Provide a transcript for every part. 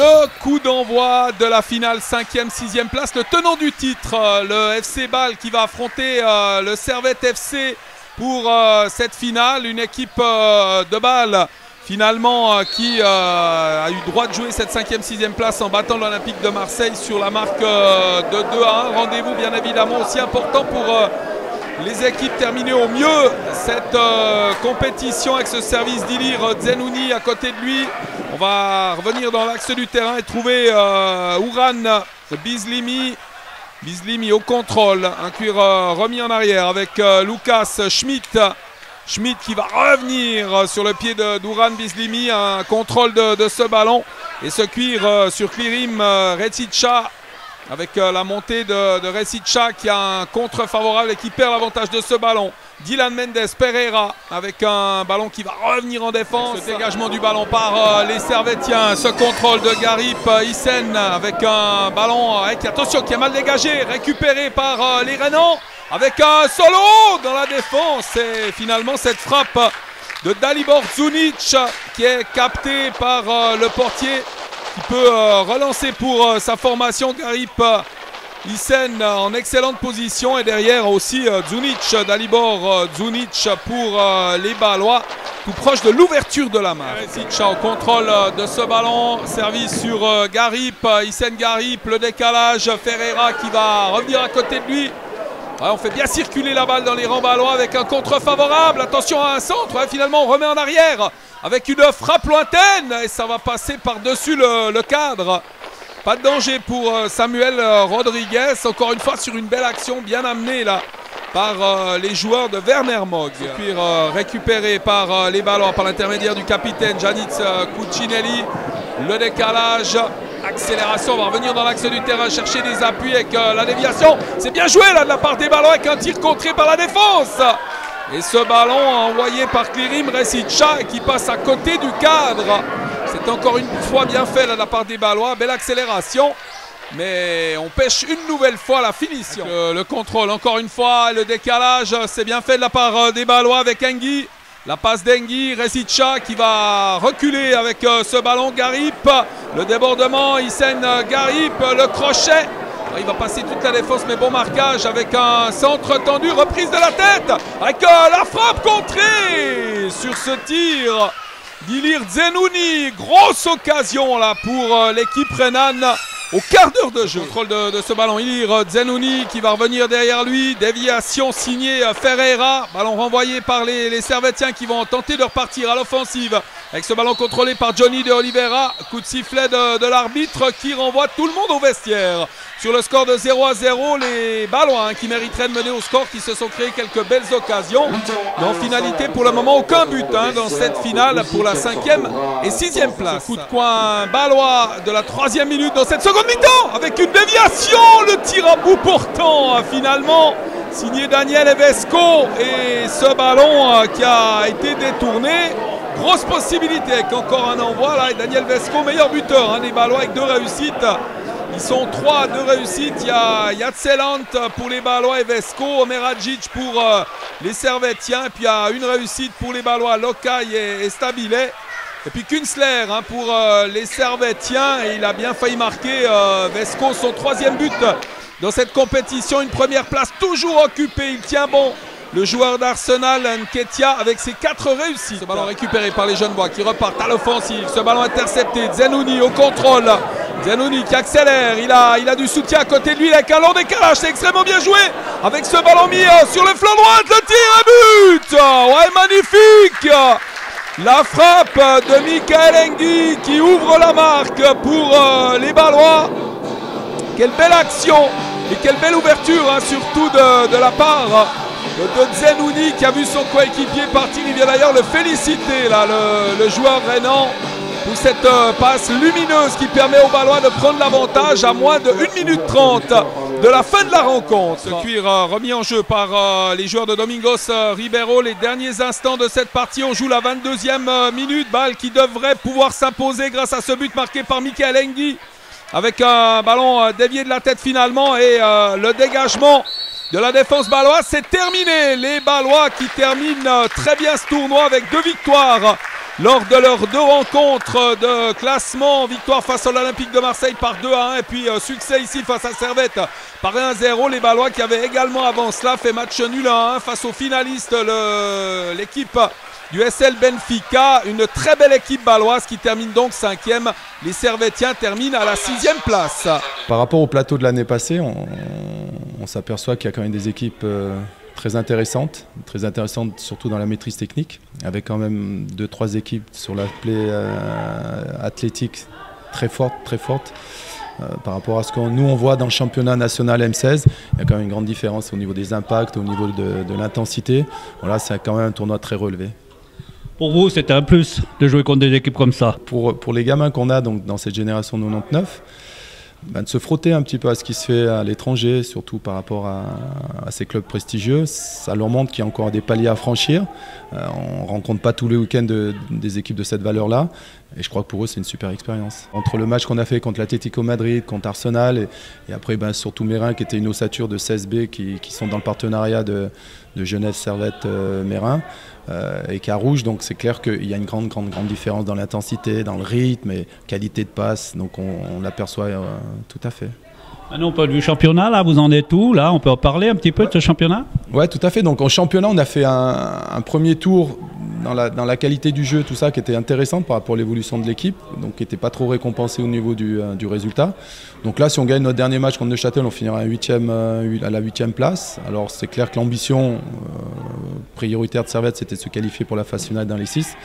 Le coup d'envoi de la finale 5e, 6e place. Le tenant du titre, le FC Bâle qui va affronter le Servette FC pour cette finale. Une équipe de Bâle finalement qui a eu droit de jouer cette 5e, 6e place en battant l'Olympique de Marseille sur la marque de 2-1. Rendez-vous bien évidemment aussi important pour les équipes terminées au mieux cette compétition avec ce service d'Ilir Zenouni à côté de lui. On va revenir dans l'axe du terrain et trouver Ouran Bizlimi. Bizlimi au contrôle, un cuir remis en arrière avec Lucas Schmidt. Schmidt qui va revenir sur le pied d'Ouran Bizlimi, un contrôle de ce ballon. Et ce cuir sur Klirim Recica avec la montée de Recica qui a un contre favorable et qui perd l'avantage de ce ballon. Dylan Mendes Pereira avec un ballon qui va revenir en défense. Ce dégagement du ballon par les Servettiens. Ce contrôle de Garip Hyssen avec un ballon qui a mal dégagé, récupéré par les Rénans avec un solo dans la défense. Et finalement cette frappe de Dalibor Zunic qui est captée par le portier qui peut relancer pour sa formation. Garip Hyssen en excellente position et derrière aussi Zunic, Dalibor Zunic pour les Bâlois, tout proche de l'ouverture de la main. Recica au contrôle de ce ballon, service sur Garip, Hyssen Garip, le décalage, Ferreira qui va revenir à côté de lui. Ouais, on fait bien circuler la balle dans les rangs bâlois avec un contre favorable. Attention à un centre, ouais, finalement on remet en arrière avec une frappe lointaine et ça va passer par-dessus le cadre. Pas de danger pour Samuel Rodriguez. Encore une fois sur une belle action bien amenée là par les joueurs de Werner Mogg. Puis récupéré par les Bâlois par l'intermédiaire du capitaine Janitz Cuccinelli. Le décalage, accélération, on va revenir dans l'axe du terrain chercher des appuis avec la déviation. C'est bien joué là de la part des Bâlois avec un tir contré par la défense. Et ce ballon envoyé par Klirim Recica qui passe à côté du cadre. C'est encore une fois bien fait là de la part des Bâlois. Belle accélération. Mais on pêche une nouvelle fois la finition. Le contrôle encore une fois. Le décalage, c'est bien fait de la part des Bâlois avec Engui. La passe d'Engui. Recica qui va reculer avec ce ballon. Garip. Le débordement. Hyssen Garip. Le crochet. Il va passer toute la défense, mais bon marquage avec un centre tendu, reprise de la tête, avec la frappe contrée sur ce tir d'Ilir Zenouni. Grosse occasion là pour l'équipe rhénane au quart d'heure de jeu. Contrôle de ce ballon, Ilir Zenouni qui va revenir derrière lui. Déviation signée Ferreira. Ballon renvoyé par les Servettiens qui vont tenter de repartir à l'offensive. Avec ce ballon contrôlé par Johnny de Oliveira. Coup de sifflet de l'arbitre qui renvoie tout le monde au vestiaire. Sur le score de 0-0, les Bâlois qui mériteraient de mener au score, qui se sont créés quelques belles occasions. Mais en finalité, pour le moment, aucun but dans cette finale pour la 5e et 6e place. Coup de coin Bâlois de la 3e minute dans cette seconde mi-temps avec une déviation. Le tir à bout portant finalement signé Daniel Evesco. Et ce ballon qui a été détourné. Grosse possibilité avec encore un envoi là. Et Daniel Vesco, meilleur buteur des Bâlois avec 2 réussites. Ils sont 3 à 2 réussites. Il y a Yatselant pour les Bâlois et Vesco. Omeragic pour les Servettiens. Et puis il y a une réussite pour les Bâlois, Lokai et Stabilet. Et puis Künzler pour les Servettiens. Et il a bien failli marquer Vesco son 3e but dans cette compétition. Une première place toujours occupée. Il tient bon. Le joueur d'Arsenal, Nketiah, avec ses 4 réussites. Ce ballon récupéré par les Genevois qui repartent à l'offensive. Ce ballon intercepté. Zenouni au contrôle. Zenouni qui accélère. Il a du soutien à côté de lui. Avec un long décalage. C'est extrêmement bien joué. Avec ce ballon mis sur le flanc droit. Le tir à but. Ouais, magnifique. La frappe de Michael Engui qui ouvre la marque pour les Bâlois. Quelle belle action. Et quelle belle ouverture, surtout de la part de Zenouni qui a vu son coéquipier partir. Il vient d'ailleurs le féliciter là, le joueur rhénan pour cette passe lumineuse qui permet aux Bâlois de prendre l'avantage à moins de 1 minute 30 de la fin de la rencontre. Ce cuir remis en jeu par les joueurs de Domingos Ribeiro. Les derniers instants de cette partie, on joue la 22e minute. Bâle qui devrait pouvoir s'imposer grâce à ce but marqué par Michael Engui avec un ballon dévié de la tête finalement et le dégagement de la défense bâloise. C'est terminé. Les Bâlois qui terminent très bien ce tournoi avec 2 victoires. lors de leurs 2 rencontres de classement. Victoire face à l'Olympique de Marseille par 2-1 et puis succès ici face à Servette par 1-0. Les Ballois qui avaient également avant cela fait match nul à 1 face aux finalistes, l'équipe du SL Benfica. Une très belle équipe balloise qui termine donc 5e. Les Servettiens terminent à la 6e place. Par rapport au plateau de l'année passée, on s'aperçoit qu'il y a quand même des équipes très intéressantes surtout dans la maîtrise technique, avec quand même 2-3 équipes sur l'aspect athlétique très fortes. Par rapport à ce que nous on voit dans le championnat national M16, il y a quand même une grande différence au niveau des impacts, au niveau de l'intensité. Voilà, c'est quand même un tournoi très relevé. Pour vous, c'était un plus de jouer contre des équipes comme ça? Pour les gamins qu'on a donc, dans cette génération 99, de se frotter un petit peu à ce qui se fait à l'étranger, surtout par rapport à ces clubs prestigieux, ça leur montre qu'il y a encore des paliers à franchir. On ne rencontre pas tous les week-ends des équipes de cette valeur-là. Et je crois que pour eux, c'est une super expérience. Entre le match qu'on a fait contre l'Atlético Madrid, contre Arsenal, et après surtout Mérin, qui était une ossature de 16B, qui sont dans le partenariat de Genève Servette Mérin, et Carouge. Donc c'est clair qu'il y a une grande différence dans l'intensité, dans le rythme et qualité de passe. Donc on l'aperçoit tout à fait. Maintenant, au point de vue championnat, là, vous en êtes où? Là, on peut en parler un petit peu de ce championnat? Oui, tout à fait. Donc, en championnat, on a fait un premier tour dans la qualité du jeu, tout ça, qui était intéressant par rapport à l'évolution de l'équipe, donc qui n'était pas trop récompensé au niveau du résultat. Donc là, si on gagne notre dernier match contre Neuchâtel, on finira à la 8e place. Alors, c'est clair que l'ambition prioritaire de Servette, c'était de se qualifier pour la phase finale dans les 6.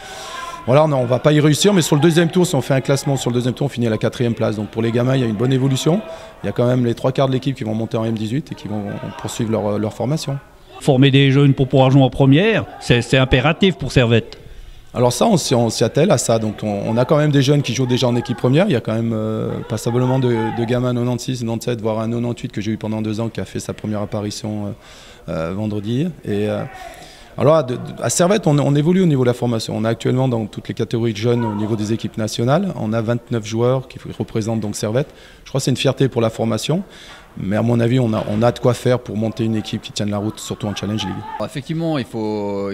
Voilà, on ne va pas y réussir, mais sur le deuxième tour, si on fait un classement sur le deuxième tour, on finit à la 4e place. Donc pour les gamins, il y a une bonne évolution. Il y a quand même les 3/4 de l'équipe qui vont monter en M18 et qui vont poursuivre leur formation. Former des jeunes pour pouvoir jouer en première, c'est impératif pour Servette. Alors ça, on s'y attelle à ça. Donc on a quand même des jeunes qui jouent déjà en équipe première. Il y a quand même passablement de gamins 96, 97, voire un 98 que j'ai eu pendant 2 ans qui a fait sa première apparition vendredi. Alors à Servette, on évolue au niveau de la formation. On a actuellement dans toutes les catégories de jeunes au niveau des équipes nationales, on a 29 joueurs qui représentent donc Servette. Je crois que c'est une fierté pour la formation, mais à mon avis, on a de quoi faire pour monter une équipe qui tienne la route, surtout en Challenge League. Effectivement, il faut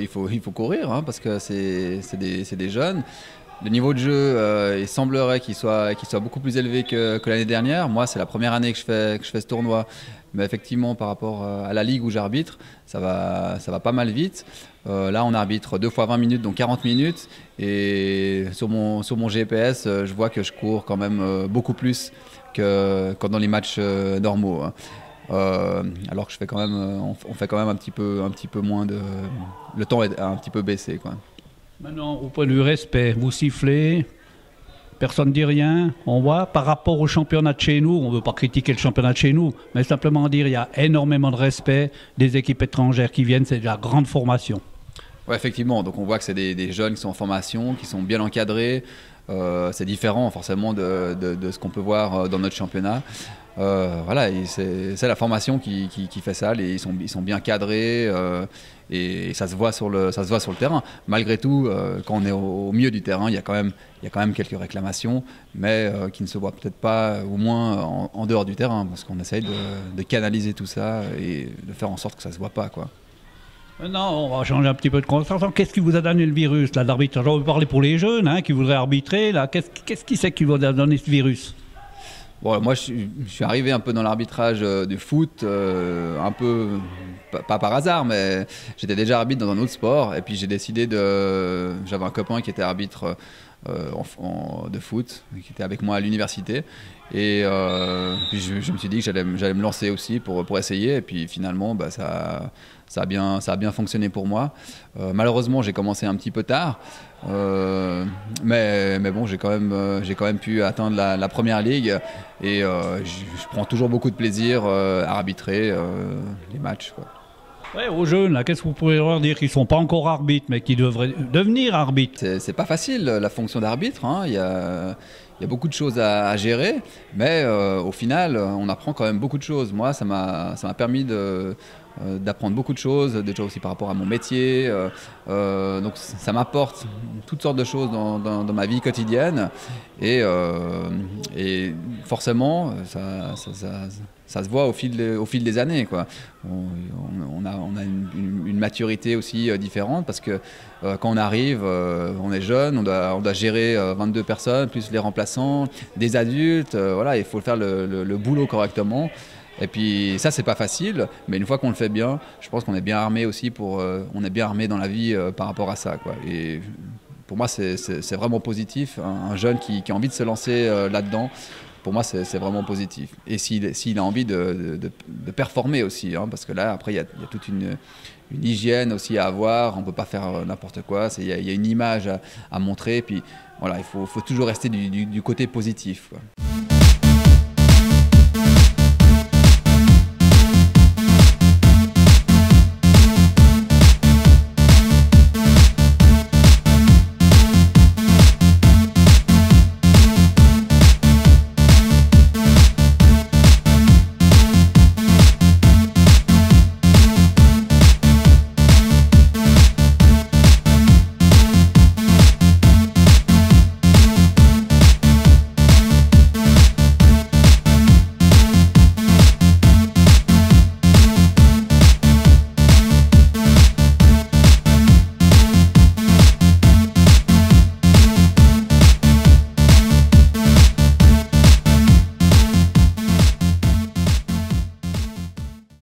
courir parce que c'est des jeunes. Le niveau de jeu, il semblerait qu'il soit beaucoup plus élevé que l'année dernière. Moi, c'est la première année que je fais ce tournoi. Mais effectivement, par rapport à la ligue où j'arbitre, ça va pas mal vite. Là, on arbitre 2 fois 20 minutes, donc 40 minutes. Et sur mon GPS, je vois que je cours quand même beaucoup plus que dans les matchs normaux. Alors que on fait quand même un petit peu moins de... Le temps est un petit peu baissé, quoi. Maintenant, au point de vue respect, vous sifflez, personne ne dit rien. On voit par rapport au championnat de chez nous, on ne veut pas critiquer le championnat de chez nous, mais simplement dire qu'il y a énormément de respect des équipes étrangères qui viennent, c'est de la grande formation. Oui, effectivement, donc on voit que c'est des jeunes qui sont en formation, qui sont bien encadrés. C'est différent forcément de ce qu'on peut voir dans notre championnat. Voilà, c'est la formation qui fait ça. Ils sont bien cadrés et ça se voit sur le terrain. Malgré tout, quand on est au milieu du terrain, il y a quand même quelques réclamations, mais qui ne se voient peut-être pas, au moins en dehors du terrain, parce qu'on essaye de canaliser tout ça et de faire en sorte que ça se voit pas, quoi. Non, on va changer un petit peu de conversation. Qu'est-ce qui vous a donné le virus là, d'arbitrage? On veut parler pour les jeunes qui voudraient arbitrer. Qu'est-ce qui c'est qui vous a donné ce virus? Bon, moi, je suis arrivé un peu dans l'arbitrage du foot, un peu, pas par hasard, mais j'étais déjà arbitre dans un autre sport. Et puis j'ai décidé j'avais un copain qui était arbitre de foot, qui était avec moi à l'université. Et puis je me suis dit que j'allais me lancer aussi pour essayer. Et puis finalement, ça a bien fonctionné pour moi. Malheureusement, j'ai commencé un petit peu tard. Mais bon, j'ai quand même pu atteindre la première ligue. Et je prends toujours beaucoup de plaisir à arbitrer les matchs, quoi. Ouais, aux jeunes, qu'est-ce que vous pouvez leur dire qu'ils ne sont pas encore arbitres, mais qui devraient devenir arbitres? C'est pas facile, la fonction d'arbitre. Il y a beaucoup de choses à gérer, mais au final, on apprend quand même beaucoup de choses. Moi, ça m'a permis d'apprendre beaucoup de choses, déjà aussi par rapport à mon métier. Donc ça m'apporte toutes sortes de choses dans ma vie quotidienne. Et forcément, ça se voit au fil des années, quoi. On a une maturité aussi différente parce que quand on arrive, on est jeune, on doit gérer 22 personnes, plus les remplaçants, des adultes. Voilà, il faut faire le boulot correctement. Et puis ça, c'est pas facile, mais une fois qu'on le fait bien, je pense qu'on est bien armé aussi on est bien armé dans la vie par rapport à ça, quoi. Et pour moi, c'est vraiment positif. Un jeune qui a envie de se lancer là-dedans, pour moi, c'est vraiment positif. Et s'il a envie de performer aussi, hein, parce que là, après, il y a toute une hygiène aussi à avoir. On ne peut pas faire n'importe quoi. Il y a une image à montrer. Puis voilà, il faut toujours rester du côté positif, quoi.